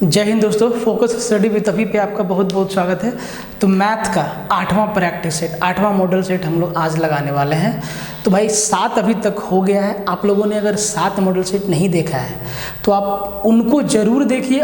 जय हिंद दोस्तों, focus study with अभी पे आपका बहुत बहुत स्वागत है। तो मैथ का 8वां प्रैक्टिस सेट, 8वां मॉडल सेट हम लोग आज लगाने वाले हैं। तो भाई 7 अभी तक हो गया है। आप लोगों ने अगर 7 मॉडल सेट नहीं देखा है तो आप उनको ज़रूर देखिए।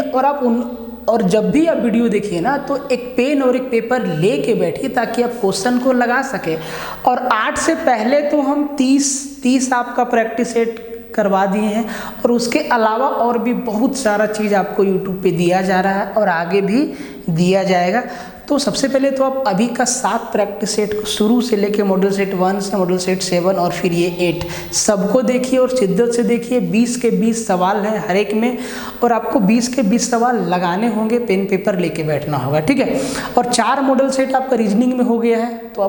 और जब भी आप वीडियो देखिए ना तो एक पेन और एक पेपर ले के बैठिए ताकि आप क्वेश्चन को लगा सके। और 8 से पहले तो हम 30 आपका प्रैक्टिस सेट करवा दिए हैं और उसके अलावा और भी बहुत सारा चीज़ आपको YouTube पे दिया जा रहा है और आगे भी दिया जाएगा। तो सबसे पहले तो आप अभी का 7 प्रैक्टिस सेट को शुरू से लेके मॉडल सेट 1 से मॉडल सेट 7 और फिर ये 8 सबको देखिए और शिद्दत से देखिए। 20 के 20 सवाल हैं हर एक में और आपको 20 के 20 सवाल लगाने होंगे, पेन पेपर लेके बैठना होगा, ठीक है। और 4 मॉडल सेट आपका रीजनिंग में हो गया है तो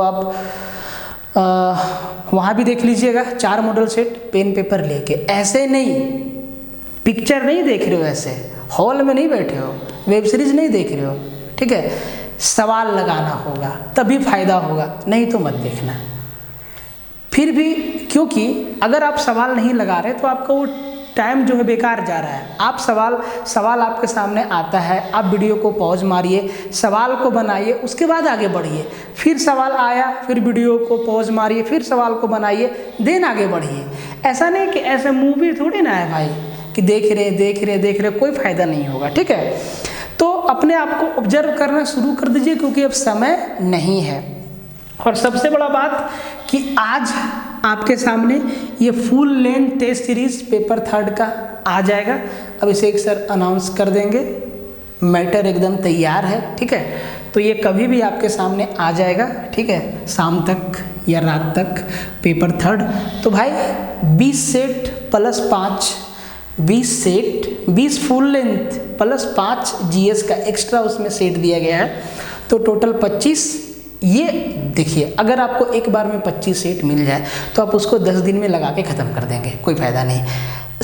आप वहाँ भी देख लीजिएगा। 4 मॉडल सेट पेन पेपर लेके, ऐसे नहीं पिक्चर नहीं देख रहे हो, ऐसे हॉल में नहीं बैठे हो, वेब सीरीज नहीं देख रहे हो, ठीक है। सवाल लगाना होगा तभी फायदा होगा, नहीं तो मत देखना। फिर भी क्योंकि अगर आप सवाल नहीं लगा रहे तो आपका वो टाइम जो है बेकार जा रहा है। आप सवाल आपके सामने आता है, आप वीडियो को पॉज मारिए, सवाल को बनाइए, उसके बाद आगे बढ़िए। फिर सवाल आया, फिर वीडियो को पॉज मारिए, फिर सवाल को बनाइए, देन आगे बढ़िए। ऐसा नहीं कि ऐसे मूवी थोड़ी ना है भाई कि देख रहे कोई फ़ायदा नहीं होगा, ठीक है। तो अपने आप को ऑब्जर्व करना शुरू कर दीजिए क्योंकि अब समय नहीं है। और सबसे बड़ा बात कि आज आपके सामने ये full length test series paper 3 का आ जाएगा। अब इसे एक सर अनाउंस कर देंगे, मैटर एकदम तैयार है, ठीक है। तो ये कभी भी आपके सामने आ जाएगा, ठीक है, शाम तक या रात तक पेपर 3। तो भाई 20 set plus 5, 20 set 20 full length plus 5 GS का एक्स्ट्रा उसमें सेट दिया गया है, तो टोटल 25। ये देखिए, अगर आपको एक बार में 25 सेट मिल जाए तो आप उसको 10 दिन में लगा के ख़त्म कर देंगे, कोई फ़ायदा नहीं।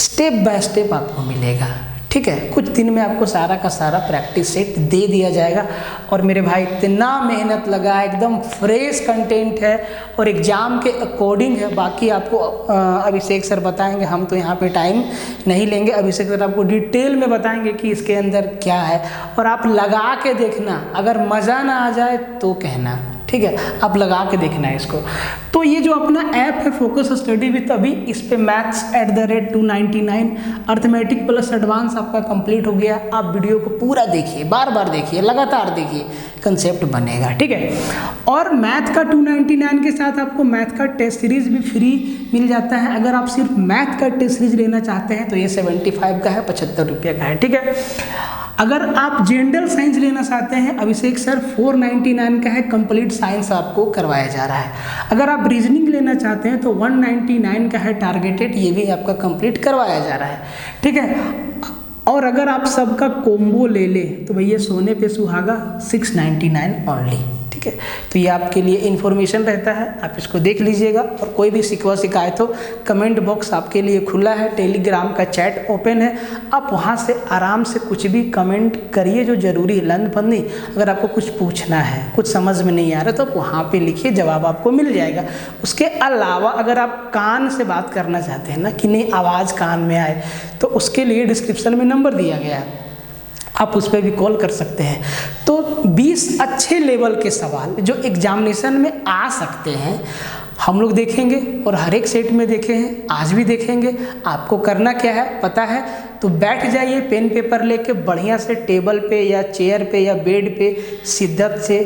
स्टेप बाय स्टेप आपको मिलेगा, ठीक है। कुछ दिन में आपको सारा का सारा प्रैक्टिस सेट दे दिया जाएगा। और मेरे भाई इतना मेहनत लगा है, एकदम फ्रेश कंटेंट है और एग्ज़ाम के अकॉर्डिंग है। बाकी आपको अभिषेक सर बताएंगे, हम तो यहाँ पे टाइम नहीं लेंगे। अभिषेक सर आपको डिटेल में बताएंगे कि इसके अंदर क्या है और आप लगा के देखना। अगर मज़ा ना आ जाए तो कहना, ठीक है, आप लगा के देखना है इसको। तो ये जो अपना ऐप है फोकस स्टडी विद अभी, इस पे मैथ्स @299 अर्थमेटिक प्लस एडवांस आपका कंप्लीट हो गया। आप वीडियो को पूरा देखिए, बार बार देखिए, लगातार देखिए, कंसेप्ट बनेगा, ठीक है। और मैथ का 299 के साथ आपको मैथ का टेस्ट सीरीज भी फ्री मिल जाता है। अगर आप सिर्फ मैथ का टेस्ट सीरीज लेना चाहते हैं तो ये 75 का है, 75 रुपये का है, ठीक है। अगर आप जनरल साइंस लेना चाहते हैं, अभिषेक सर 499 का है, कंप्लीट साइंस आपको करवाया जा रहा है। अगर आप रीजनिंग लेना चाहते हैं तो 199 का है, टारगेटेड, ये भी आपका कंप्लीट करवाया जा रहा है, ठीक है। और अगर आप सबका कोम्बो ले लें तो भैया सोने पे सुहागा 699 ओनली, ठीक है। तो ये आपके लिए इन्फॉर्मेशन रहता है, आप इसको देख लीजिएगा। और कोई भी शिकवा शिकायत हो, कमेंट बॉक्स आपके लिए खुला है, टेलीग्राम का चैट ओपन है, आप वहाँ से आराम से कुछ भी कमेंट करिए जो ज़रूरी है, लंदफंदी। अगर आपको कुछ पूछना है, कुछ समझ में नहीं आ रहा तो वहाँ पे लिखिए, जवाब आपको मिल जाएगा। उसके अलावा अगर आप कान से बात करना चाहते हैं ना कि नहीं आवाज़ कान में आए, तो उसके लिए डिस्क्रिप्शन में नंबर दिया गया है, आप उस पर भी कॉल कर सकते हैं। तो 20 अच्छे लेवल के सवाल जो एग्जामिनेशन में आ सकते हैं हम लोग देखेंगे और हर एक सेट में देखे हैं, आज भी देखेंगे। आपको करना क्या है पता है, तो बैठ जाइए पेन पेपर लेके बढ़िया से टेबल पे या चेयर पे या बेड पे शिद्दत से,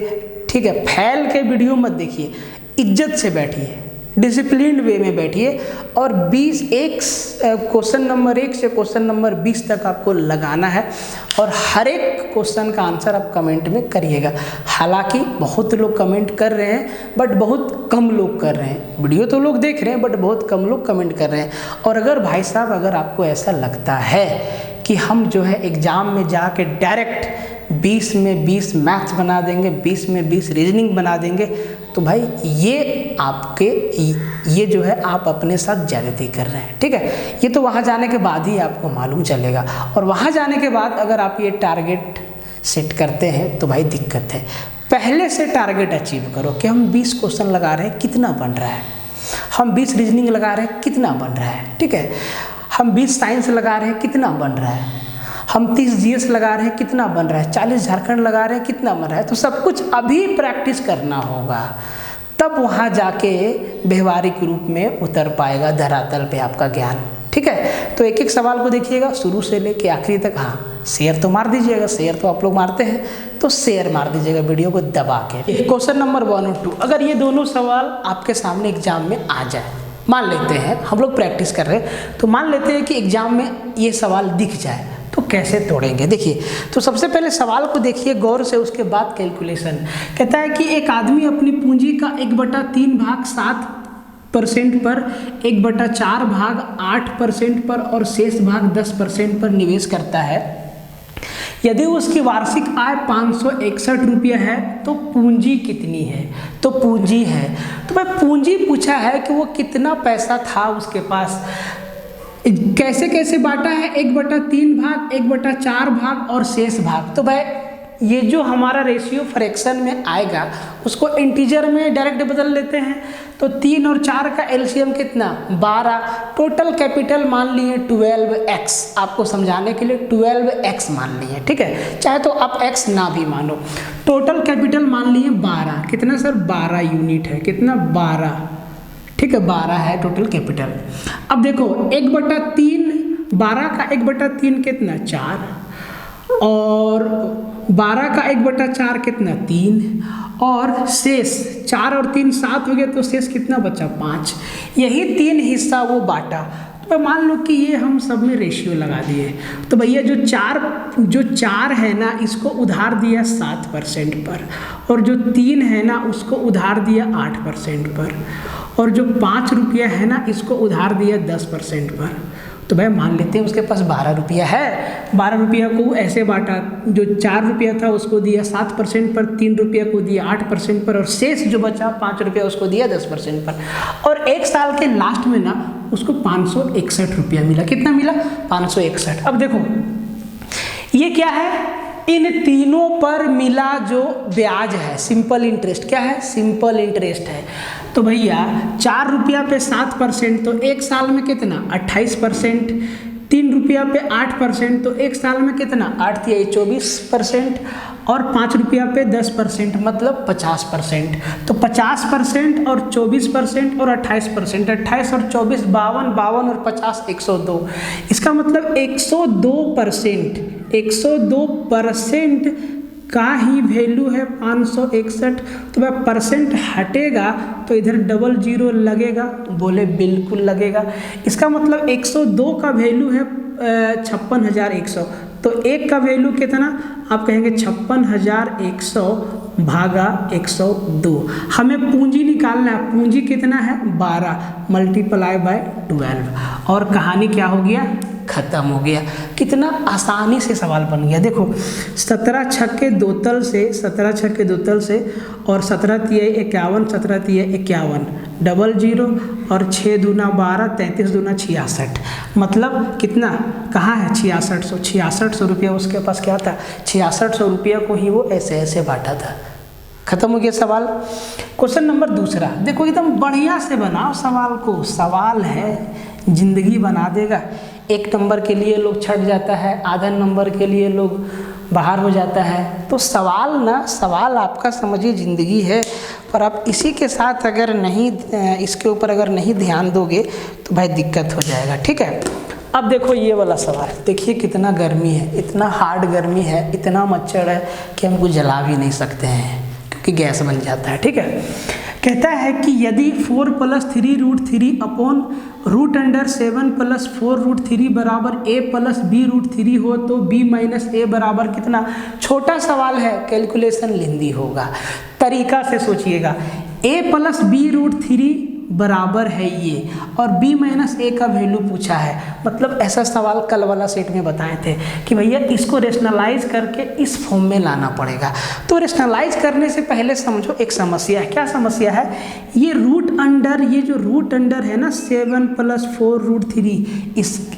ठीक है। फैल के वीडियो मत देखिए, इज्जत से बैठिए, डिसिप्लिन वे में बैठिए। और 21 क्वेश्चन नंबर 1 से क्वेश्चन नंबर 20 तक आपको लगाना है और हर एक क्वेश्चन का आंसर आप कमेंट में करिएगा। हालांकि बहुत लोग कमेंट कर रहे हैं बट बहुत कम लोग कर रहे हैं, वीडियो तो लोग देख रहे हैं बट बहुत कम लोग कमेंट कर रहे हैं। और अगर भाई साहब अगर आपको ऐसा लगता है कि हम जो है एग्ज़ाम में जाके डायरेक्ट 20 में 20 मैथ्स बना देंगे, 20 में 20 रीजनिंग बना देंगे, तो भाई ये जो है आप अपने साथ ज्यादती कर रहे हैं, ठीक है। ये तो वहाँ जाने के बाद ही आपको मालूम चलेगा। और वहाँ जाने के बाद अगर आप ये टारगेट सेट करते हैं तो भाई दिक्कत है। पहले से टारगेट अचीव करो कि हम 20 क्वेश्चन लगा रहे हैं, कितना बन रहा है। हम 20 रीजनिंग लगा रहे हैं, कितना बन रहा है, ठीक है। हम 20 साइंस लगा रहे हैं, कितना बन रहा है। हम 30 जीएस लगा रहे हैं, कितना बन रहा है, 40 झारखंड लगा रहे हैं, कितना बन रहा है। तो सब कुछ अभी प्रैक्टिस करना होगा, तब वहाँ जाके व्यवहारिक रूप में उतर पाएगा धरातल पे आपका ज्ञान। ठीक है, तो एक एक सवाल को देखिएगा शुरू से लेके आखिरी तक। हाँ, शेयर तो मार दीजिएगा, शेयर तो आप लोग मारते हैं, तो शेयर मार दीजिएगा वीडियो को दबा के। क्वेश्चन नंबर 1 और 2, अगर ये दोनों सवाल आपके सामने एग्जाम में आ जाए, मान लेते हैं हम लोग प्रैक्टिस कर रहे हैं, तो मान लेते हैं कि एग्जाम में ये सवाल दिख जाए, तो कैसे तोड़ेंगे। देखिए, तो सबसे पहले सवाल को देखिए गौर से, उसके बाद कैलकुलेशन। कहता है कि एक आदमी अपनी पूंजी का 1/3 भाग 7% पर, 1/4 भाग 8% पर और शेष भाग 10% पर निवेश करता है। यदि उसकी वार्षिक आय 561 रुपये है तो पूंजी कितनी है। तो पूंजी है, तो भाई पूंजी पूछा है कि वो कितना पैसा था उसके पास, कैसे कैसे बांटा है, 1/3 भाग, 1/4 भाग और शेष भाग। तो भाई ये जो हमारा रेशियो फ्रैक्शन में आएगा उसको इंटीजर में डायरेक्ट बदल लेते हैं। तो 3 और 4 का एलसीएम कितना, 12। टोटल कैपिटल मान लिए 12x, आपको समझाने के लिए 12x मान लिए। ठीक है, चाहे तो आप x ना भी मानो। टोटल कैपिटल मान लिए 12, कितना सर, 12 यूनिट है, कितना, 12। ठीक है, 12 है टोटल कैपिटल। अब देखो 1/3, 12 का 1/3 कितना, 4, और 12 का 1/4 कितना, 3, और शेष 4 और 3 7 हो गया, तो शेष कितना बचा, 5। यही 3 हिस्सा वो बांटा। तो मान लो कि ये हम सब में रेशियो लगा दिए, तो भैया जो 4 है ना, इसको उधार दिया 7% पर, और जो 3 है ना उसको उधार दिया 8% पर, और जो 5 रुपया है ना इसको उधार दिया 10% पर। तो भाई मान लेते हैं उसके पास 12 रुपया है। 12 रुपया को ऐसे बांटा, जो 4 रुपया था उसको दिया 7% पर, 3 रुपया को दिया 8% पर, और शेष जो बचा 5 रुपया उसको दिया 10% पर। और एक साल के लास्ट में ना उसको 561 रुपया मिला। कितना मिला, 561। अब देखो ये क्या है, इन तीनों पर मिला जो ब्याज है, सिंपल इंटरेस्ट। क्या है, सिंपल इंटरेस्ट है। तो भैया 4 रुपया पे 7%, तो एक साल में कितना, 28%। 3 रुपया पे 8%, तो एक साल में कितना, 8 × 3 = 24%, और 5 रुपया पे 10%, मतलब 50%। तो 50% और 24% और 28%, 28 और 24 52, 52 और 50 102। इसका मतलब 102% का ही वैल्यू है 561। तो वह परसेंट हटेगा तो इधर डबल जीरो लगेगा, बोले बिल्कुल लगेगा। इसका मतलब 102 का वैल्यू है 56,100। तो एक का वैल्यू कितना, आप कहेंगे 56,100 भागा 102। हमें पूंजी निकालना है, पूंजी कितना है, 12 × 12, और कहानी क्या हो गया, खत्म हो गया। कितना आसानी से सवाल बन गया। देखो 17 छक्के 2 तल से, 17 छक्के 2 तल से, और 17 × 51, 17 × 51, डबल जीरो, और 6 दूना 12, 33 दूना 66। मतलब कितना, कहाँ है 6600, 6600 रुपया उसके पास क्या था, 6600 रुपया को ही वो ऐसे ऐसे बांटा था। खत्म हो गया सवाल। क्वेश्चन नंबर 2, देखो एकदम बढ़िया से बनाओ सवाल को, सवाल है जिंदगी बना देगा। 1 नंबर के लिए लोग छट जाता है, आधा नंबर के लिए लोग बाहर हो जाता है। तो सवाल ना, सवाल आपका समझिए ज़िंदगी है, पर आप इसी के साथ अगर नहीं, इसके ऊपर अगर नहीं ध्यान दोगे तो भाई दिक्कत हो जाएगा। ठीक है, अब देखो ये वाला सवाल, देखिए कितना गर्मी है, इतना हार्ड गर्मी है, इतना मच्छर है कि हमको जला भी नहीं सकते हैं क्योंकि गैस बन जाता है। ठीक है, कहता है कि यदि 4 + 3√3 अपॉन √7 + 4√3 बराबर a + b√3 हो तो b - a बराबर कितना। छोटा सवाल है, कैलकुलेशन लेंदी होगा, तरीका से सोचिएगा। a + b√3 बराबर है ये, और b - a का वैल्यू पूछा है। मतलब ऐसा सवाल कल वाला सेट में बताए थे कि भैया इसको रेशनलाइज करके इस फॉर्म में लाना पड़ेगा। तो रेशनलाइज करने से पहले समझो एक समस्या है। क्या समस्या है, ये रूट अंडर है ना 7 + 4√3, इस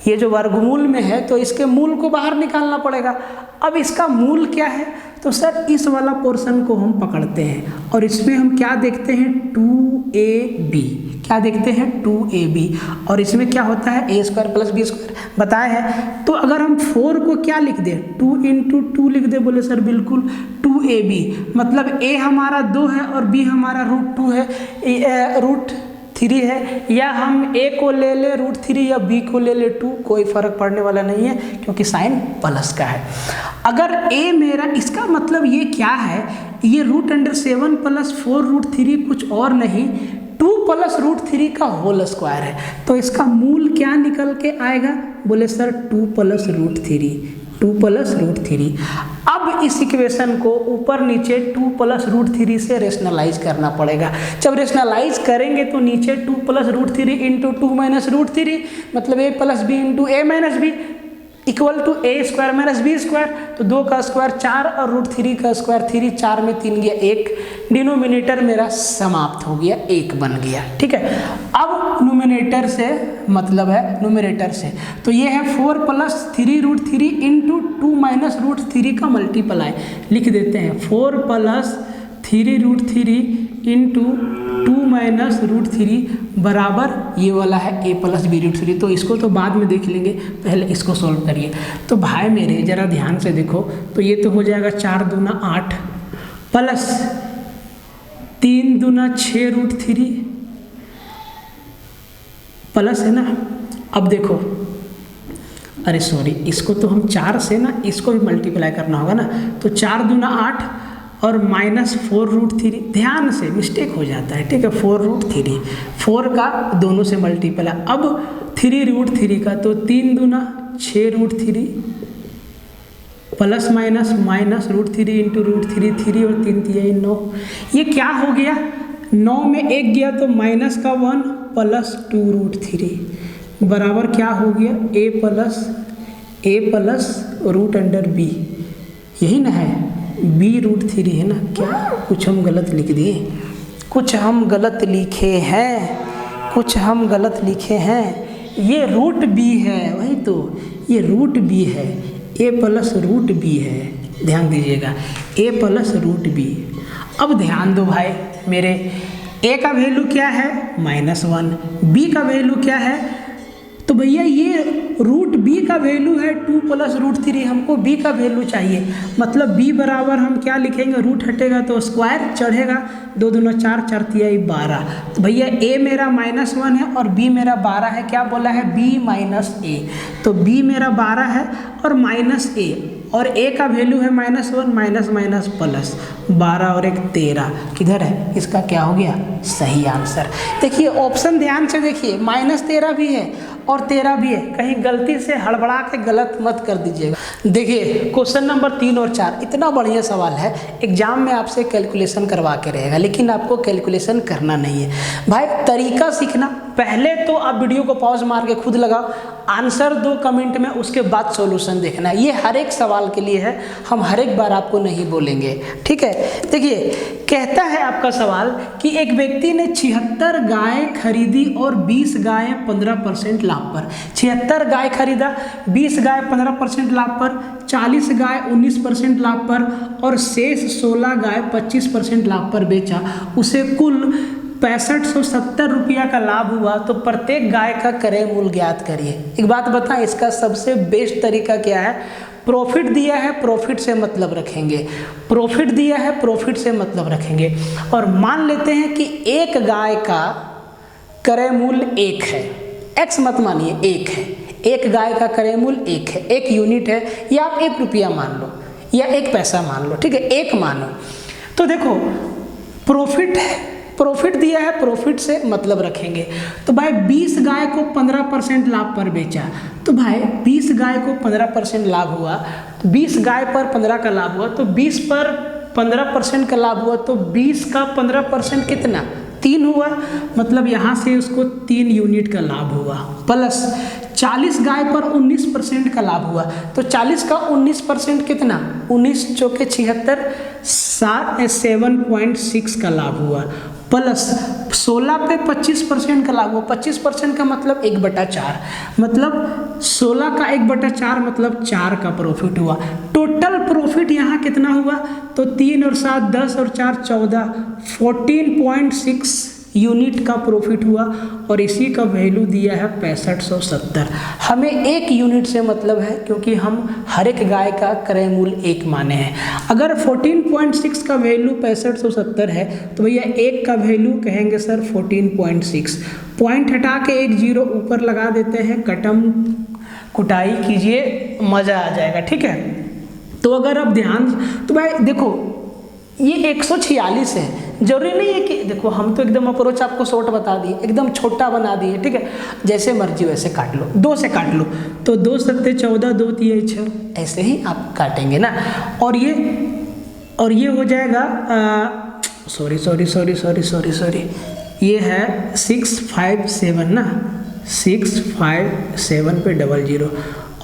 ये जो वर्गमूल में है तो इसके मूल को बाहर निकालना पड़ेगा। अब इसका मूल क्या है, तो सर इस वाला पोर्शन को हम पकड़ते हैं और इसमें हम क्या देखते हैं 2ab, क्या देखते हैं 2ab, और इसमें क्या होता है a square plus b square बताया है। तो अगर हम 4 को क्या लिख दें 2 इंटू 2 लिख दे, बोले सर बिल्कुल 2ab, मतलब a हमारा 2 है और b हमारा √2 है, √3 है, या हम a को ले ले √3 या b को ले ले 2, कोई फर्क पड़ने वाला नहीं है क्योंकि साइन प्लस का है। अगर a मेरा, इसका मतलब ये क्या है, ये √7 प्लस 4√3 कुछ और नहीं 2 प्लस √3 का होल स्क्वायर है। तो इसका मूल क्या निकल के आएगा, बोले सर 2 प्लस √3। अब इस इक्वेशन को ऊपर नीचे 2 प्लस √3 से रेशनलाइज करना पड़ेगा। जब रेशनलाइज करेंगे तो नीचे 2 प्लस √3 इंटू 2 माइनस √3, मतलब a plus b into a minus b equal to a square minus b square. तो 2 का स्क्वायर 4 और √3 का स्क्वायर 3, 4 में 3 गया 1, डिनोमिनेटर मेरा समाप्त हो गया, 1 बन गया। ठीक है, अब न्यूमिनेटर से मतलब है न्यूमिनेटर से, तो ये है 4 प्लस 3 √3 इंटू 2 माइनस √3 का मल्टीप्लाई लिख देते हैं, 4 प्लस 3 √3 इंटू 2 माइनस √3 बराबर ये वाला है a प्लस b √3। तो इसको तो बाद में देख लेंगे, पहले इसको सॉल्व करिए। तो भाई मेरे ज़रा ध्यान से देखो, तो ये तो हो जाएगा 4 दूना 8 प्लस 3 दूना 6 √3 प्लस है ना। अब देखो, अरे सॉरी, इसको तो हम 4 से ना इसको भी मल्टीप्लाई करना होगा ना, तो 4 दूना 8 और माइनस 4 √3, ध्यान से मिस्टेक हो जाता है, ठीक है, 4 √3, 4 का दोनों से मल्टीप्लाई, अब 3 √3 का, तो 3 दूना 6 √3 प्लस माइनस √3 इंटू √3, 3 और 3 3 9, ये क्या हो गया, 9 में 1 गया तो माइनस का 1 प्लस 2 √3 बराबर क्या हो गया a प्लस √b, यही ना है, b √3 है ना। क्या कुछ हम गलत लिख दिए, कुछ हम गलत लिखे हैं, ये √b है, वही तो ये √b है, a प्लस √b है, ध्यान दीजिएगा a प्लस √b। अब ध्यान दो भाई मेरे, a का वैल्यू क्या है -1, b का वैल्यू क्या है, तो भैया ये √b का वैल्यू है 2 प्लस √3, हमको b का वैल्यू चाहिए, मतलब b बराबर हम क्या लिखेंगे, रूट हटेगा तो स्क्वायर चढ़ेगा, 2 दूना 4, 4 तिया 12, तो भैया a मेरा -1 है और b मेरा 12 है, क्या बोला है b माइनस a, तो b मेरा 12 है और माइनस a, और a का वैल्यू है -1 माइनस प्लस 12 और 1 13, किधर है, इसका क्या हो गया सही आंसर। देखिए ऑप्शन ध्यान से देखिए, -13 भी है और 13 भी है, कहीं गलती से हड़बड़ा के गलत मत कर दीजिएगा। देखिए क्वेश्चन नंबर 3 और 4 इतना बढ़िया सवाल है, एग्जाम में आपसे कैलकुलेशन करवा के रहेगा, लेकिन आपको कैलकुलेशन करना नहीं है भाई, तरीका सीखना। पहले तो आप वीडियो को पॉज मार के खुद लगाओ, आंसर दो कमेंट में, उसके बाद सॉल्यूशन देखना। ये हर एक सवाल के लिए है, हम हर एक बार आपको नहीं बोलेंगे, ठीक है। देखिए कहता है आपका सवाल कि एक व्यक्ति ने 76 गाय खरीदी और 20 गायें 15% लाभ पर, 76 गाय खरीदा, 20 गाय 15% लाभ पर, 40 गाय 19% लाभ पर और शेष 16 गाय 25% लाभ पर बेचा, उसे कुल 6570 रुपया का लाभ हुआ, तो प्रत्येक गाय का क्रय मूल्य ज्ञात करिए। एक बात बताएं, इसका सबसे बेस्ट तरीका क्या है, प्रॉफिट दिया है प्रॉफिट से मतलब रखेंगे, प्रॉफिट दिया है प्रॉफिट से मतलब रखेंगे, और मान लेते हैं कि एक गाय का क्रय मूल्य 1 है, x मत मानिए 1 है, एक गाय का क्रय मूल्य 1 है, 1 यूनिट है, या आप 1 रुपया मान लो या 1 पैसा मान लो, ठीक है, 1 मानो। तो देखो प्रॉफिट दिया है प्रॉफिट से मतलब रखेंगे, तो भाई 20 गाय को 15% लाभ पर बेचा, तो भाई 20 गाय को 15% लाभ हुआ, तो 20 गाय पर 15 का लाभ हुआ, तो 20 पर 15% का लाभ हुआ, तो 20 का 15% कितना 3 हुआ, मतलब यहाँ से उसको 3 यूनिट का लाभ हुआ, प्लस 40 गाय पर 19% का लाभ हुआ, तो 40 का 19% कितना 19 चौके 76 7.6 का लाभ हुआ, प्लस 16 पे 25% का लाभ हुआ, 25% का मतलब 1/4, मतलब 16 का 1/4 मतलब 4 का प्रॉफिट हुआ। टोटल प्रॉफिट यहाँ कितना हुआ, तो 3 और 7 10 और 4 14, 14.6 यूनिट का प्रॉफिट हुआ और इसी का वैल्यू दिया है 6570। हमें 1 यूनिट से मतलब है क्योंकि हम हर एक गाय का क्रय मूल्य 1 माने हैं। अगर 14.6 का वैल्यू 6570 है तो भैया 1 का वैल्यू कहेंगे सर 14.6। पॉइंट हटा के 1 जीरो ऊपर लगा देते हैं, कटम कुटाई कीजिए, मज़ा आ जाएगा। ठीक है, तो अगर आप ध्यान, तो भाई देखो ये 146 है, जरूरी नहीं है कि देखो हम तो एकदम अप्रोच आपको शॉर्ट बता दिए, एकदम छोटा बना दिए। ठीक है, जैसे मर्जी वैसे काट लो, 2 से काट लो तो 2 सत्ते 14, 2 तिये 6, ऐसे ही आप काटेंगे ना। और ये हो जाएगा सॉरी ये है 657 ना, 657 पे 00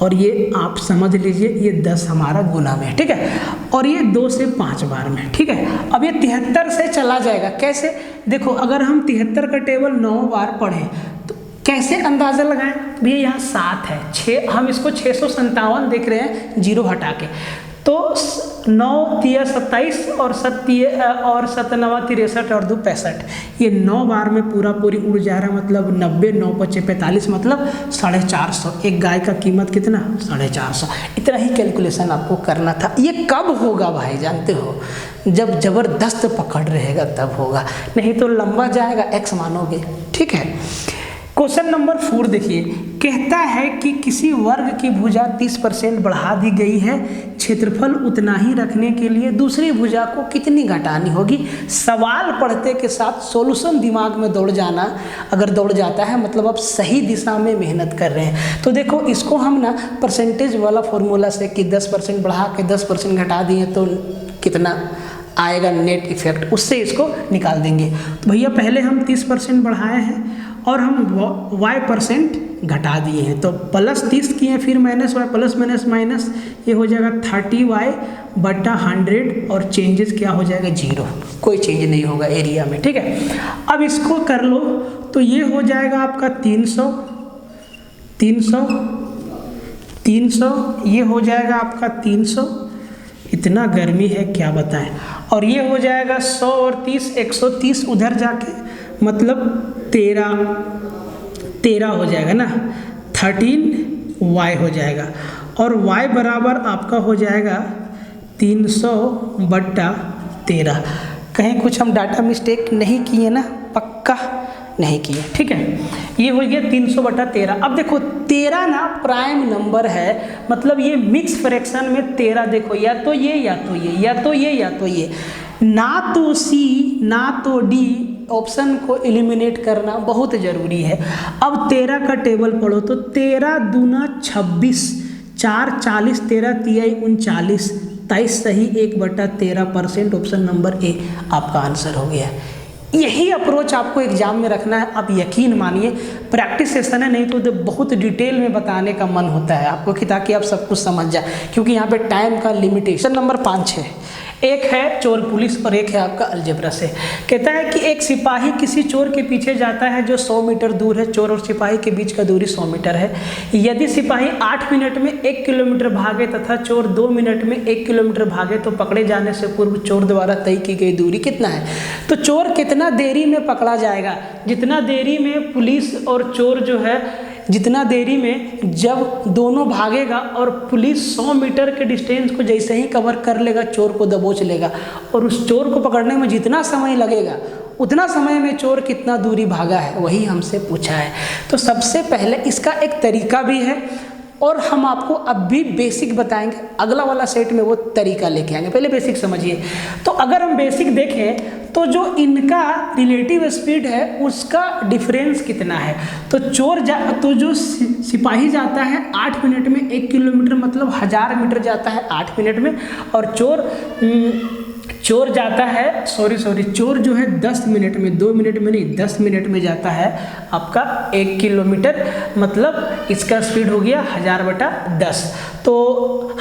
और ये आप समझ लीजिए ये 10 हमारा गुना में है। ठीक है, और ये 2 से 5 बार में। ठीक है, अब ये 73 से चला जाएगा। कैसे? देखो अगर हम 73 का टेबल 9 बार पढ़ें तो कैसे अंदाज़ा लगाएं? भैया यहाँ 7 है, 6 हम इसको 657 देख रहे हैं जीरो हटा के, तो 9 तिया 27 और 7 9 63 और 2 65। ये 9 बार में पूरी उड़ जा रहा है, मतलब 90, 9 5 45 मतलब 450। एक गाय का कीमत कितना? 450। इतना ही कैलकुलेशन आपको करना था। ये कब होगा भाई जानते हो? जब ज़बरदस्त पकड़ रहेगा तब होगा, नहीं तो लंबा जाएगा, एक्स मानोगे। ठीक है, क्वेश्चन नंबर 4 देखिए, कहता है कि किसी वर्ग की भुजा 30% बढ़ा दी गई है, क्षेत्रफल उतना ही रखने के लिए दूसरी भुजा को कितनी घटानी होगी? सवाल पढ़ते के साथ सॉल्यूशन दिमाग में दौड़ जाना, अगर दौड़ जाता है मतलब आप सही दिशा में मेहनत कर रहे हैं। तो देखो इसको हम ना परसेंटेज वाला फॉर्मूला से कि 10% बढ़ा के 10% घटा दिए तो कितना आएगा नेट इफेक्ट, उससे इसको निकाल देंगे। तो भैया पहले हम 30% बढ़ाए हैं और हम y% घटा दिए हैं, तो +30 किए, फिर -y, प्लस माइनस ये हो जाएगा 30y/100 और चेंजेस क्या हो जाएगा? 0, कोई चेंज नहीं होगा एरिया में। ठीक है, अब इसको कर लो तो ये हो जाएगा आपका 300, ये हो जाएगा आपका 300। इतना गर्मी है क्या बताएं। और ये हो जाएगा 100 और 30, 130 उधर जाके मतलब 13 हो जाएगा ना, 13y हो जाएगा और y बराबर आपका हो जाएगा 300/13। कहीं कुछ हम डाटा मिस्टेक नहीं किए ना? पक्का नहीं किए। ठीक है, ये हो गया 300/13। अब देखो 13 ना प्राइम नंबर है, मतलब ये मिक्स फ्रैक्शन में 13 देखो या तो ये या तो ये या तो ये या तो ये, ना तो सी ना तो डी ऑप्शन को एलिमिनेट करना बहुत ज़रूरी है। अब 13 का टेबल पढ़ो तो 13 दूना 26, 4 40, 13 तियाई 39, 23 सही 1/13%। ऑप्शन नंबर ए आपका आंसर हो गया। यही अप्रोच आपको एग्जाम में रखना है। आप यकीन मानिए प्रैक्टिस सेशन है, नहीं तो बहुत डिटेल में बताने का मन होता है आपको कि ताकि आप सब कुछ समझ जाए, क्योंकि यहाँ पे टाइम का लिमिटेशन। नंबर 5 है, एक है चोर पुलिस और एक है आपका अलजेब्रा से। कहता है कि एक सिपाही किसी चोर के पीछे जाता है जो 100 मीटर दूर है। चोर और सिपाही के बीच का दूरी 100 मीटर है। यदि सिपाही 8 मिनट में 1 किलोमीटर भागे तथा चोर 2 मिनट में 1 किलोमीटर भागे तो पकड़े जाने से पूर्व चोर द्वारा तय की गई दूरी कितना है? तो चोर कितना देरी में पकड़ा जाएगा? जितना देरी में पुलिस और चोर जो है, जितना देरी में जब दोनों भागेगा और पुलिस 100 मीटर के डिस्टेंस को जैसे ही कवर कर लेगा चोर को दबोच लेगा, और उस चोर को पकड़ने में जितना समय लगेगा उतना समय में चोर कितना दूरी भागा है, वही हमसे पूछा है। तो सबसे पहले इसका एक तरीका भी है और हम आपको अब भी बेसिक बताएंगे, अगला वाला सेट में वो तरीका लेके आएंगे। पहले बेसिक समझिए। तो अगर हम बेसिक देखें तो जो इनका रिलेटिव स्पीड है उसका डिफरेंस कितना है? तो तो जो सिपाही जाता है 8 मिनट में 1 किलोमीटर मतलब 1000 मीटर जाता है 8 मिनट में, और चोर जाता है चोर जो है 10 मिनट में, 2 मिनट में नहीं 10 मिनट में जाता है आपका 1 किलोमीटर, मतलब इसका स्पीड हो गया 1000/10। तो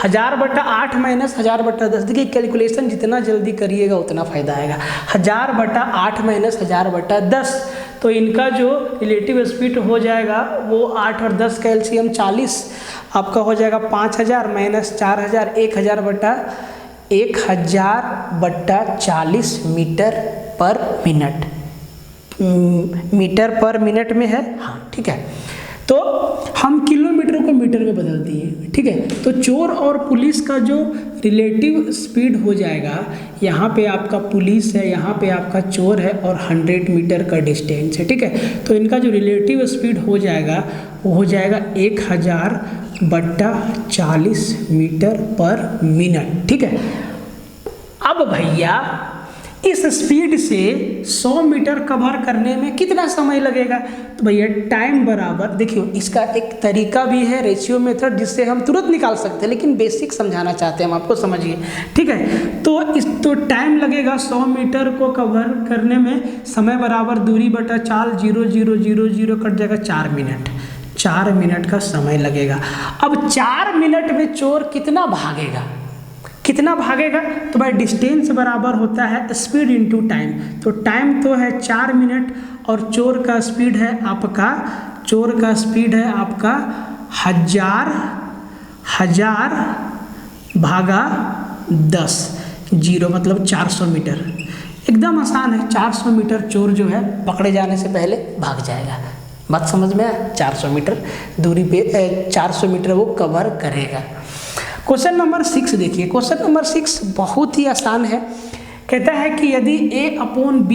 1000/8 माइनस 1000/10, देखिए कैलकुलेशन जितना जल्दी करिएगा उतना फ़ायदा आएगा। 1000/8 माइनस 1000/10, तो इनका जो रिलेटिव स्पीड हो जाएगा वो 8 और 10 का एलसीएम 40 आपका हो जाएगा 5000 minus 4000, 1000/40 metre per minute. Metre per minute में है, हाँ ठीक है। तो हम किलोमीटर को मीटर में बदल दिए, ठीक है। तो चोर और पुलिस का जो रिलेटिव स्पीड हो जाएगा, यहाँ पे आपका पुलिस है, यहाँ पे आपका चोर है और 100 मीटर का डिस्टेंस है, ठीक है। तो इनका जो रिलेटिव स्पीड हो जाएगा वो हो जाएगा 1000/40 मीटर पर मिनट, ठीक है। अब भैया इस स्पीड से 100 मीटर कवर करने में कितना समय लगेगा? तो भैया टाइम बराबर, देखिए इसका एक तरीका भी है रेशियो मेथड जिससे हम तुरंत निकाल सकते हैं, लेकिन बेसिक समझाना चाहते हैं हम आपको, समझिए, ठीक है। तो टाइम लगेगा 100 मीटर को कवर करने में, समय बराबर दूरी बटा चाल 0 0 0 0 कट जाएगा 4 मिनट, 4 मिनट का समय लगेगा। अब 4 मिनट में चोर कितना भागेगा, कितना भागेगा? तो भाई डिस्टेंस बराबर होता है स्पीड इनटू टाइम। तो टाइम तो है 4 मिनट और चोर का स्पीड है आपका 1000 भागा 10, 0 मतलब 400 मीटर। एकदम आसान है, 400 मीटर चोर जो है पकड़े जाने से पहले भाग जाएगा। बात समझ में आया? 400 मीटर दूरी पे 400 मीटर वो कवर करेगा। क्वेश्चन नंबर 6 देखिए, क्वेश्चन नंबर 6 बहुत ही आसान है। कहता है कि यदि A/B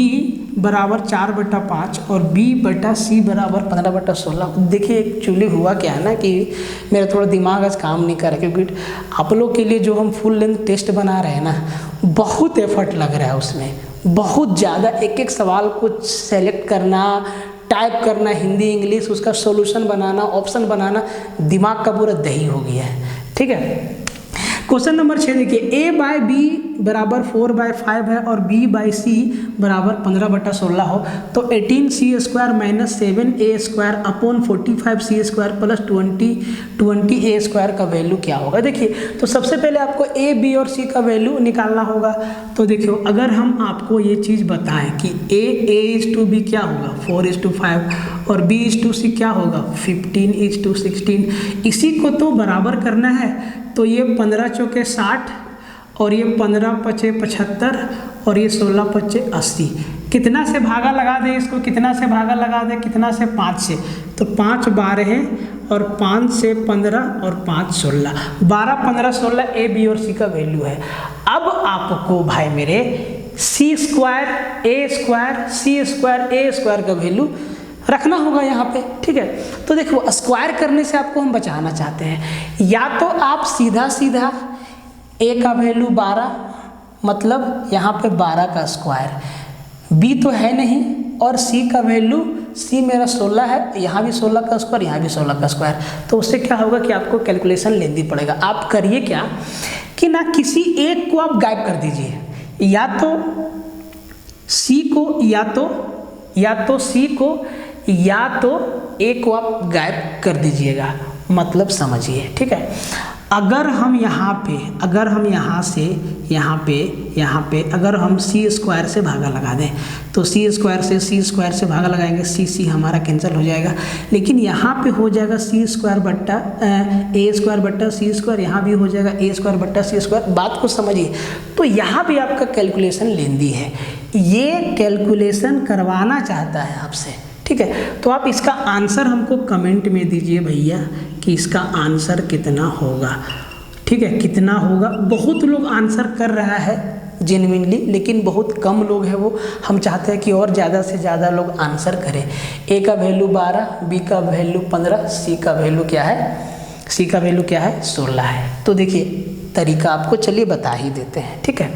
बराबर 4/5 और B/C बराबर 15/16। देखिए एक्चुअली हुआ क्या है ना कि मेरा थोड़ा दिमाग आज काम नहीं कर रहा, क्योंकि आप लोग के लिए जो हम फुल लेंथ टेस्ट बना रहे हैं ना, बहुत एफर्ट लग रहा है उसमें, बहुत ज़्यादा एक एक सवाल को सेलेक्ट करना, टाइप करना, हिंदी इंग्लिश, उसका सॉल्यूशन बनाना, ऑप्शन बनाना, दिमाग का पूरा दही हो गया है, ठीक है। क्वेश्चन नंबर 6 देखिए, A/B बराबर 4/5 है और B/C बराबर 15/16 हो, तो 18C² - 7A² upon 45C² plus 20A² का वैल्यू क्या होगा? देखिए तो सबसे पहले आपको A, B और C का वैल्यू निकालना होगा। तो देखियो अगर हम आपको ये चीज़ बताएं कि A/B क्या होगा 4:5 और B/C क्या होगा 15:16, इसी को तो बराबर करना है। तो ये 15 चौके 60 और ये 15 पचे 75 और ये 16 पचे 80। कितना से भागा लगा दे इसको, कितना से भागा लगा दे, कितना से 5 से, तो 5 12 और 5 से 15 और 5 16, 12 15 16 A, B और C का वैल्यू है। अब आपको भाई मेरे C² A² C² A² का वैल्यू रखना होगा यहाँ पे, ठीक है। तो देखो स्क्वायर करने से आपको हम बचाना चाहते हैं, या तो आप सीधा सीधा A का वैल्यू 12 मतलब यहाँ पे 12 का स्क्वायर, B तो है नहीं और C का वैल्यू, C मेरा 16 है, यहाँ भी 16 का स्क्वायर, यहाँ भी 16 का स्क्वायर। तो उससे क्या होगा कि आपको कैलकुलेशन लेनी पड़ेगा। आप करिए क्या कि ना किसी एक को आप गायब कर दीजिए, या तो C को या तो C को या तो A को आप गायब कर दीजिएगा, मतलब समझिए, ठीक है। अगर हम यहाँ से यहाँ पे अगर हम C² से भागा लगा दें, तो C² से भागा लगाएंगे, C हमारा कैंसिल हो जाएगा, लेकिन यहाँ पे हो जाएगा C² बट्टा A² बट्टा C², यहाँ भी हो जाएगा A² बट्टा C²। बात को समझिए। तो यहाँ भी आपका कैलकुलेशन लेंदी है, ये कैलकुलेशन करवाना चाहता है आपसे, ठीक है। तो आप इसका आंसर हमको कमेंट में दीजिए भैया कि इसका आंसर कितना होगा, ठीक है, कितना होगा। बहुत लोग आंसर कर रहा है जेन्युइनली, लेकिन बहुत कम लोग हैं वो। हम चाहते हैं कि और ज़्यादा से ज़्यादा लोग आंसर करें। A का वैल्यू 12, B का वैल्यू 15, C का वैल्यू क्या है 16 है। तो देखिए तरीका आपको चलिए बता ही देते हैं, ठीक है,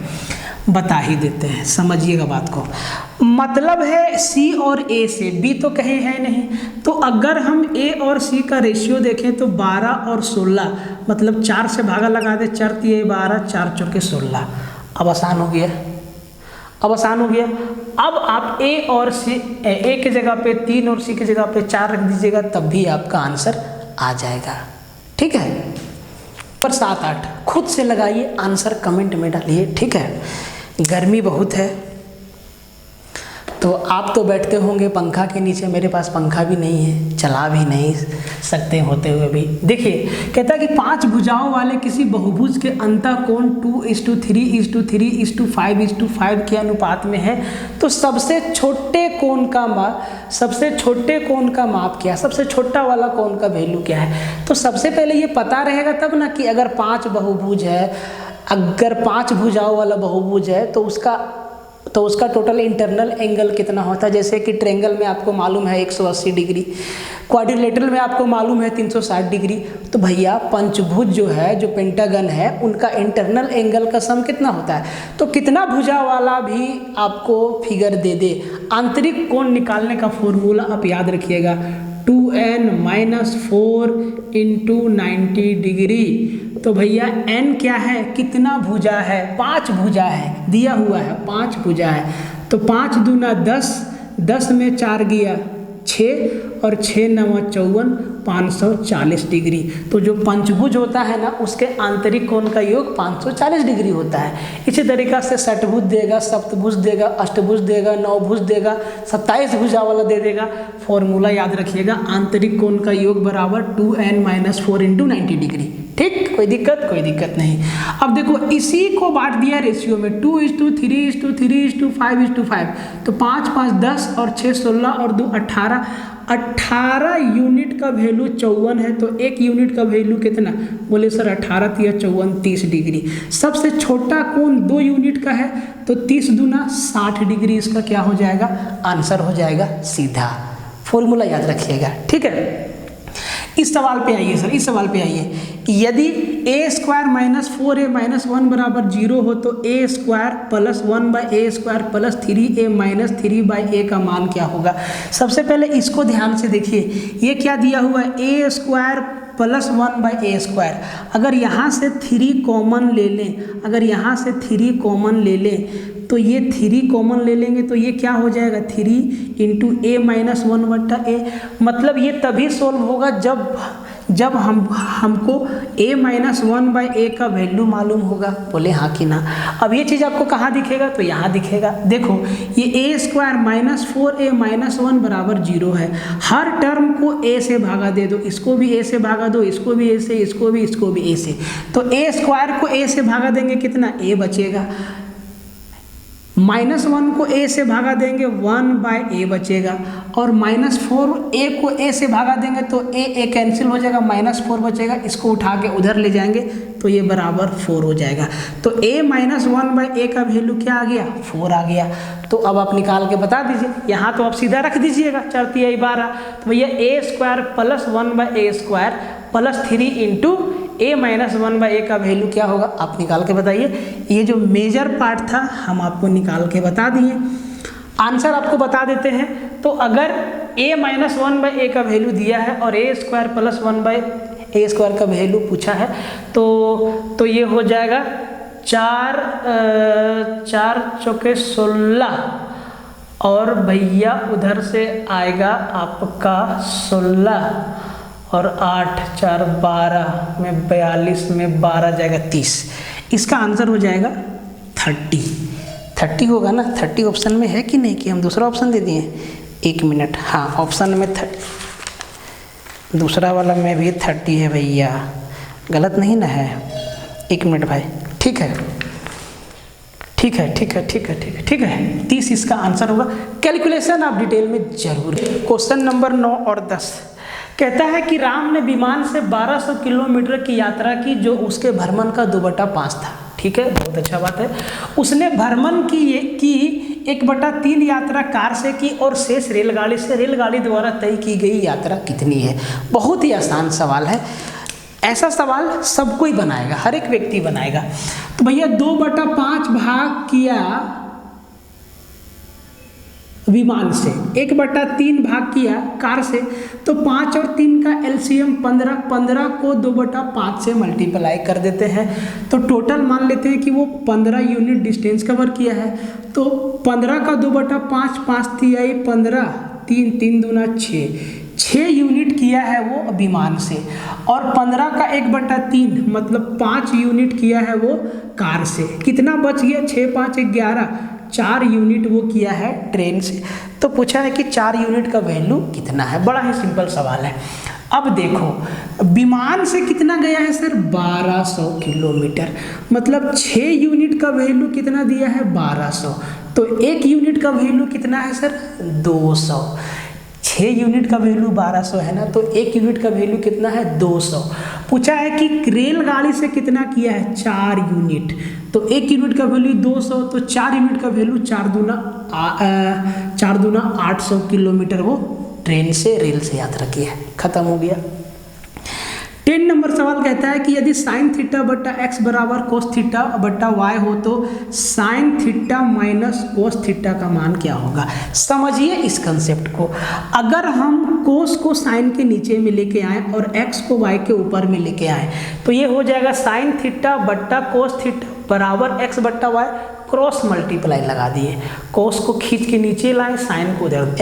बता ही देते हैं, समझिएगा बात को। मतलब है C और A से, B तो कहीं है नहीं, तो अगर हम A और C का रेशियो देखें तो 12 और 16, मतलब 4 से भागा लगा दे, 4 × 12 4 चौके 16। अब आसान हो गया। अब आप A और C, A की जगह पे 3 और C की जगह पे 4 रख दीजिएगा, तब भी आपका आंसर आ जाएगा, ठीक है। पर 7-8 खुद से लगाइए, आंसर कमेंट में डालिए, ठीक है। गर्मी बहुत है तो आप तो बैठते होंगे पंखा के नीचे, मेरे पास पंखा भी नहीं है, चला भी नहीं सकते होते हुए भी। देखिए कहता है कि 5 भुजाओं वाले किसी बहुभुज के अंतःकोण 2:3:3:5:5 के अनुपात में है, तो सबसे छोटे कोण का माप क्या है, सबसे छोटा वाला कोण का वैल्यू क्या है। तो सबसे पहले ये पता रहेगा तब ना कि अगर 5 बहुभुज है, अगर 5 भुजाओं वाला बहुभुज है तो उसका टोटल इंटरनल एंगल कितना होता है। जैसे कि ट्रायंगल में आपको मालूम है 180 डिग्री, क्वाड्रिलेटरल में आपको मालूम है 360 डिग्री। तो भैया पंचभुज जो है, जो पेंटागन है, उनका इंटरनल एंगल का सम कितना होता है। तो कितना भुजा वाला भी आपको फिगर दे दे, आंतरिक कोण निकालने का फॉर्मूला आप याद रखिएगा, 2n-4 × 90 डिग्री। तो भैया n क्या है, कितना भुजा है, 5 भुजा है, दिया हुआ है 5 भुजा है। तो 5 दूना 10, 10 में 4 गया 6 और 6 9 54, 540 डिग्री। तो जो पंचभुज होता है ना, उसके आंतरिक कोण का योग 540 डिग्री होता है। इसी तरीक़ा से षटभुज देगा, सप्तभुज देगा, अष्टभुज देगा, नवभुज देगा, 27 भुजा वाला दे देगा। फॉर्मूला याद रखिएगा, आंतरिक कोण का योग बराबर 2n-4 × 90 डिग्री। ठीक, कोई दिक्कत नहीं। अब देखो इसी को बांट दिया रेशियो में 2:3:3:5:5। तो 5 5 10 और 6 16 और 2 18, 18 यूनिट का वैल्यू 54 है। तो 1 यूनिट का वैल्यू कितना, बोले सर 18 × 54 30 डिग्री। सबसे छोटा कोण 2 यूनिट का है, तो 30 दूना 60 डिग्री इसका क्या हो जाएगा, आंसर हो जाएगा सीधा। फॉर्मूला याद रखिएगा, ठीक है। इस सवाल पे आइए सर, इस सवाल पे आइए, यदि a² - 4a - 1 बराबर 0 हो तो a² + 1/a² + 3a - 3/a का मान क्या होगा। सबसे पहले इसको ध्यान से देखिए, ये क्या दिया हुआ है, a² + 1/a²। अगर यहाँ से 3 कॉमन ले लें, अगर यहाँ से 3 कॉमन ले लें, तो ये 3 कॉमन ले लेंगे तो ये क्या हो जाएगा, 3 × a - 1/a। मतलब ये तभी सोल्व होगा जब हमको a - 1/a का वैल्यू मालूम होगा। बोले हाँ कि ना। अब ये चीज़ आपको कहाँ दिखेगा, तो यहाँ दिखेगा। देखो ये a² - 4a - 1 बराबर 0 है। हर टर्म को a से भागा दे दो, इसको भी a से भागा दो, इसको भी a से, इसको भी a से। तो a² को a से भागा देंगे कितना, a बचेगा। -1 को a से भागा देंगे 1/a बचेगा, और -4a को a से भागा देंगे तो a कैंसिल हो जाएगा, -4 बचेगा। इसको उठा के उधर ले जाएंगे तो ये बराबर 4 हो जाएगा। तो a - 1/a का वैल्यू क्या आ गया, 4 आ गया। तो अब आप निकाल के बता दीजिए, यहाँ तो आप सीधा रख दीजिएगा, 4 × 3 = 12। तो भैया a² + 1/a² + 3 × a - 1/a का वैल्यू क्या होगा, आप निकाल के बताइए। ये जो मेजर पार्ट था हम आपको निकाल के बता दिए, आंसर आपको बता देते हैं। तो अगर a - 1/a का वैल्यू दिया है और a² + 1/a² का वैल्यू पूछा है, तो ये हो जाएगा 4 चौके 16, और भैया उधर से आएगा आपका 16 और 8 4 12 में 42 में 12 जाएगा 30। इसका आंसर हो जाएगा 30 होगा ना। 30 ऑप्शन में है कि नहीं, कि हम दूसरा ऑप्शन दे दिए। 1 मिनट, हाँ ऑप्शन में दूसरा वाला में भी 30 है भैया, गलत नहीं ना है। 1 मिनट भाई, ठीक है 30 इसका आंसर होगा। कैलकुलेशन आप डिटेल में जरूर। क्वेश्चन नंबर 9 और 10 कहता है कि राम ने विमान से 1200 किलोमीटर की यात्रा की, जो उसके भ्रमण का 2/5 था। ठीक है, बहुत अच्छा बात है। उसने भ्रमण की 1/3 यात्रा कार से की और शेष रेलगाड़ी से। रेलगाड़ी द्वारा तय की गई यात्रा कितनी है। बहुत ही आसान सवाल है, ऐसा सवाल सब कोई बनाएगा, हर एक व्यक्ति बनाएगा। तो भैया 2/5 भाग किया विमान से, 1/3 भाग किया कार से, तो 5 और 3 का एलसीएम 15 को 2/5 से मल्टीप्लाई कर देते हैं। तो टोटल मान लेते हैं कि वो 15 यूनिट डिस्टेंस कवर किया है। तो 15 का 2/5, 5 3 15, 3 3 दूना 6, 6 यूनिट किया है वो विमान से, और 15 का 1/3 मतलब 5 यूनिट किया है वो कार से। कितना बच गया? 6 5 11, 4 यूनिट वो किया है ट्रेन से। तो पूछा है कि 4 यूनिट का वैल्यू कितना है। बड़ा ही सिंपल सवाल है। अब देखो विमान से कितना गया है सर? 1200 किलोमीटर, मतलब 6 यूनिट का वैल्यू कितना दिया है? 1200। तो 1 यूनिट का वैल्यू कितना है सर? 200। 6 यूनिट का वैल्यू 1200 है ना, तो 1 यूनिट का वैल्यू कितना है? 200। पूछा है कि रेलगाड़ी से कितना किया है? 4 यूनिट। तो 1 यूनिट का वैल्यू 200, तो 4 यूनिट का वैल्यू 4 दूना 800 किलोमीटर वो ट्रेन से रेल से यात्रा की है। खत्म हो गया। 10 नंबर सवाल कहता है कि यदि साइन थीटा बट्टा एक्स बराबर कोस थीटा बट्टा वाई हो तो sine theta minus cos theta का मान क्या होगा? समझिए इस कंसेप्ट को। अगर हम कोस को साइन के नीचे में लेके आए और एक्स को वाई के ऊपर में लेके आए तो ये हो जाएगा साइन थीटा बट्टा कोस थीटा बराबर एक्स बट्टा वाई, क्रॉस मल्टीप्लाई लगा दिए। कोस को खींच के नीचे लाए, साइन को इधर,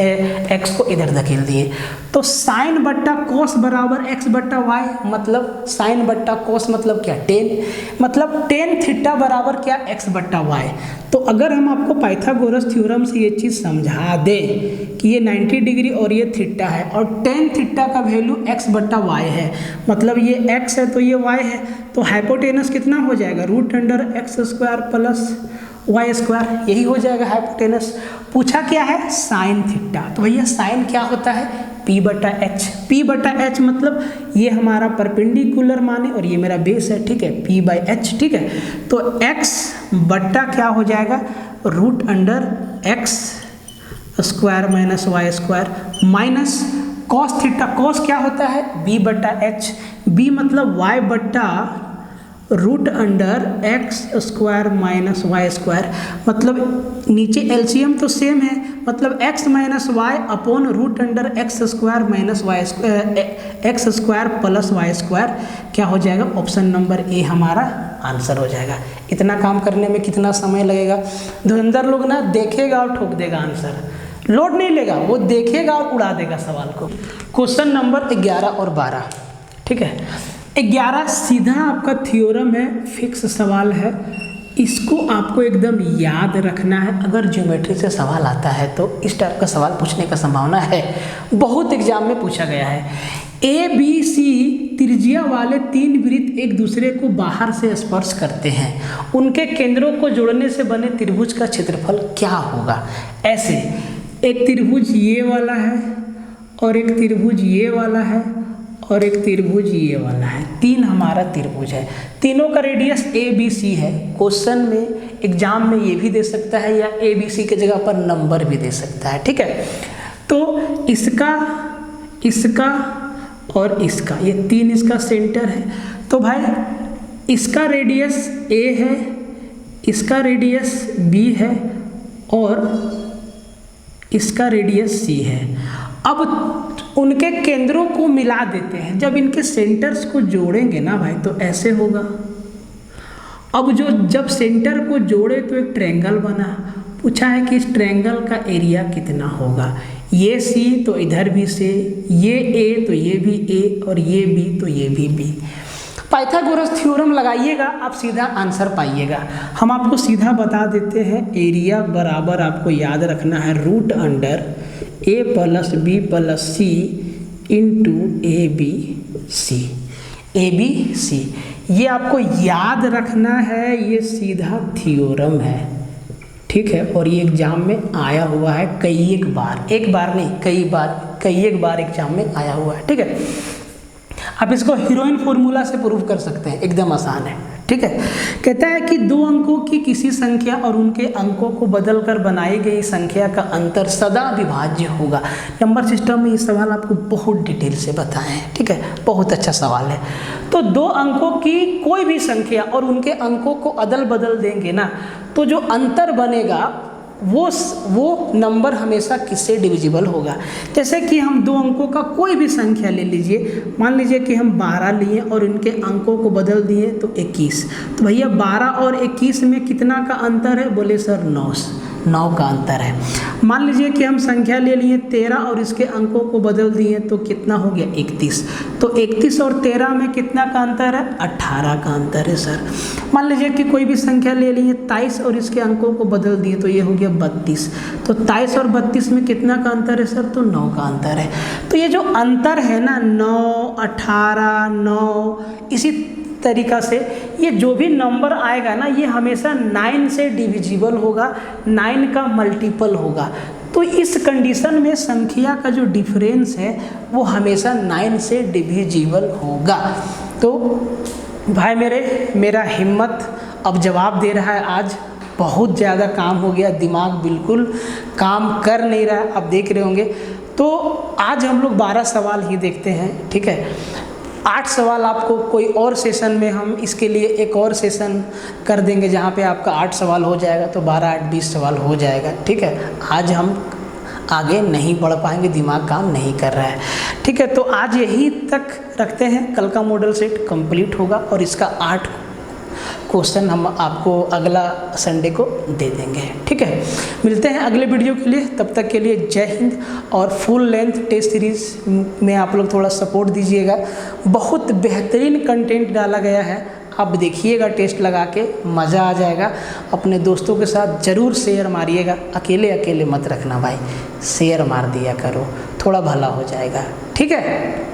एक्स को इधर धकेल दिए। तो साइन बट्टा कोस बराबर एक्स बट्टा वाई, मतलब साइन बट्टा कोस मतलब क्या? 10, मतलब टेन थीटा बराबर क्या? एक्स बट्टा वाई। तो अगर हम आपको पाइथागोरस थ्योरम से ये चीज़ समझा दे कि ये 90 डिग्री और ये थीटा है और टेन थीटा का वैल्यू एक्स बट्टा वाई है, मतलब ये एक्स है तो ये वाई है, तो हाइपोटेनस कितना हो जाएगा? √x² प्लस y², यही हो जाएगा हाइपोटेनस। पूछा क्या है? Sine theta. तो भैया साइन क्या होता है? p/h। p/h मतलब ये हमारा परपेंडिकुलर माने और ये मेरा बेस है, ठीक है, p/h, ठीक है। तो x बट्टा क्या हो जाएगा? √x² minus y² minus cos theta. Cos क्या होता है? b/h। b मतलब y बट्टा √x² माइनस y², मतलब नीचे एलसीएम तो सेम है, मतलब x minus Y upon √x² minus x² plus y²। क्या हो जाएगा? ऑप्शन नंबर ए हमारा आंसर हो जाएगा। इतना काम करने में कितना समय लगेगा? धुरंधर लोग ना देखेगा और ठोक देगा आंसर, लोड नहीं लेगा, वो देखेगा और उड़ा देगा सवाल को। क्वेश्चन नंबर 11 और 12, ठीक है। 11 सीधा आपका थ्योरम है, फिक्स सवाल है, इसको आपको एकदम याद रखना है। अगर ज्योमेट्री से सवाल आता है तो इस टाइप का सवाल पूछने का संभावना है, बहुत एग्जाम में पूछा गया है। ABC त्रिज्या वाले 3 वृत्त एक दूसरे को बाहर से स्पर्श करते हैं, उनके केंद्रों को जोड़ने से बने त्रिभुज का क्षेत्रफल क्या होगा? ऐसे एक त्रिभुज ये वाला है और एक त्रिभुज ये वाला है और एक त्रिभुज ये वाला है, 3 हमारा त्रिभुज है, तीनों का रेडियस ABC है। क्वेश्चन में एग्जाम में ये भी दे सकता है या ABC के जगह पर नंबर भी दे सकता है, ठीक है। तो इसका, इसका और इसका, ये 3 इसका सेंटर है। तो भाई इसका रेडियस A है, इसका रेडियस B है और इसका रेडियस C है। अब उनके केंद्रों को मिला देते हैं, जब इनके सेंटर्स को जोड़ेंगे ना भाई तो ऐसे होगा। अब जब सेंटर को जोड़े तो एक ट्रायंगल बना। पूछा है कि इस ट्रायंगल का एरिया कितना होगा? ये C तो इधर भी C, ये A तो ये भी A और ये B तो ये भी B। पाइथागोरस थ्योरम लगाइएगा, आप सीधा आंसर पाइएगा। हम आपको सीधा बता देते हैं, एरिया बराबर आपको याद रखना है √A + B + C into ABC। ABC ये आपको याद रखना है, ये सीधा थ्योरम है, ठीक है। और ये एग्जाम में आया हुआ है कई एक बार, एक बार नहीं कई एक बार एग्जाम में आया हुआ है, ठीक है। आप इसको हीरोइन फॉर्मूला से प्रूव कर सकते हैं, एकदम आसान है, ठीक है। कहता है कि 2 अंकों की किसी संख्या और उनके अंकों को बदलकर बनाई गई संख्या का अंतर सदा विभाज्य होगा। नंबर सिस्टम में ये सवाल आपको बहुत डिटेल से बताए हैं, ठीक है, बहुत अच्छा सवाल है। तो 2 अंकों की कोई भी संख्या और उनके अंकों को अदल बदल देंगे ना, तो जो अंतर बनेगा वो नंबर हमेशा किससे डिविजिबल होगा। जैसे कि हम 2 अंकों का कोई भी संख्या ले लीजिए, मान लीजिए कि हम 12 लिए और उनके अंकों को बदल दिए तो 21। तो भैया 12 और 21 में कितना का अंतर है? बोले सर 9। 9 का अंतर है। मान लीजिए कि हम संख्या ले लिए 13 और इसके अंकों को बदल दिए तो कितना हो गया 31। तो 31 और 13 में कितना का अंतर है? 18 का अंतर है सर। मान लीजिए कि कोई भी संख्या ले लिए 23 और इसके अंकों को बदल दिए तो ये हो गया 32। तो 23 और 32 में कितना का अंतर है सर? तो 9 का अंतर है। तो ये जो अंतर है ना 9, 18, 9, इसी तरीका से ये जो भी नंबर आएगा ना ये हमेशा 9 से डिविजिबल होगा, 9 का मल्टीपल होगा। तो इस कंडीशन में संख्या का जो डिफरेंस है वो हमेशा 9 से डिविजिबल होगा। तो भाई मेरा हिम्मत अब जवाब दे रहा है। आज बहुत ज़्यादा काम हो गया, दिमाग बिल्कुल काम कर नहीं रहा है, आप देख रहे होंगे। तो आज हम लोग 12 सवाल ही देखते हैं, ठीक है। 8 सवाल आपको कोई और सेशन में हम इसके लिए एक और सेशन कर देंगे जहाँ पे आपका 8 सवाल हो जाएगा, तो 12, 8, 20 सवाल हो जाएगा, ठीक है। आज हम आगे नहीं बढ़ पाएंगे, दिमाग काम नहीं कर रहा है, ठीक है। तो आज यही तक रखते हैं। कल का मॉडल सेट कंप्लीट होगा और इसका 8 क्वेश्चन हम आपको अगला संडे को दे देंगे, ठीक है। मिलते हैं अगले वीडियो के लिए, तब तक के लिए जय हिंद। और फुल लेंथ टेस्ट सीरीज़ में आप लोग थोड़ा सपोर्ट दीजिएगा, बहुत बेहतरीन कंटेंट डाला गया है, आप देखिएगा, टेस्ट लगा के मज़ा आ जाएगा। अपने दोस्तों के साथ ज़रूर शेयर मारिएगा, अकेले अकेले मत रखना भाई, शेयर मार दिया करो, थोड़ा भला हो जाएगा, ठीक है।